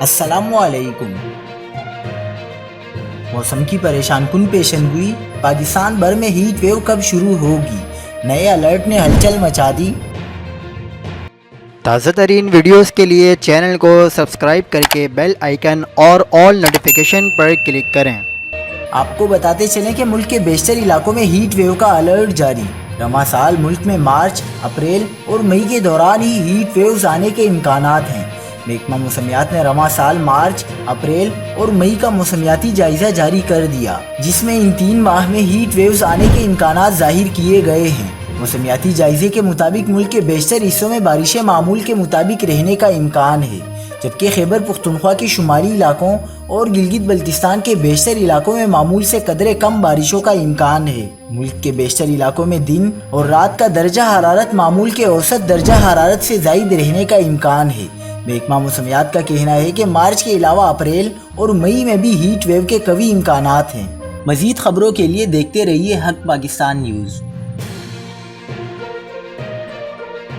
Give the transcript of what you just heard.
السلام علیکم۔ موسم کی پریشان کن پیشن گوئی، پاکستان بھر میں ہیٹ ویو کب شروع ہوگی؟ نئے الرٹ نے ہلچل مچا دی۔ تازہ ترین ویڈیوز کے لیے چینل کو سبسکرائب کر کے بیل آئیکن اور آل نوٹیفیکیشن پر کلک کریں۔ آپ کو بتاتے چلیں کہ ملک کے بیشتر علاقوں میں ہیٹ ویو کا الرٹ جاری۔ رواں سال ملک میں مارچ، اپریل اور مئی کے دوران ہی ہیٹ ویوز آنے کے امکانات ہیں۔ محکمہ موسمیات نے رواں سال مارچ، اپریل اور مئی کا موسمیاتی جائزہ جاری کر دیا، جس میں ان 3 ماہ میں ہیٹ ویوز آنے کے امکانات ظاہر کیے گئے ہیں۔ موسمیاتی جائزے کے مطابق ملک کے بیشتر حصوں میں بارشیں معمول کے مطابق رہنے کا امکان ہے، جبکہ خیبر پختونخوا کے شمالی علاقوں اور گلگت بلتستان کے بیشتر علاقوں میں معمول سے قدرے کم بارشوں کا امکان ہے۔ ملک کے بیشتر علاقوں میں دن اور رات کا درجہ حرارت معمول کے اوسط درجہ حرارت سے زائد رہنے کا امکان ہے۔ محکمہ موسمیات کا کہنا ہے کہ مارچ کے علاوہ اپریل اور مئی میں بھی ہیٹ ویو کے قوی امکانات ہیں۔ مزید خبروں کے لیے دیکھتے رہیے حق پاکستان نیوز۔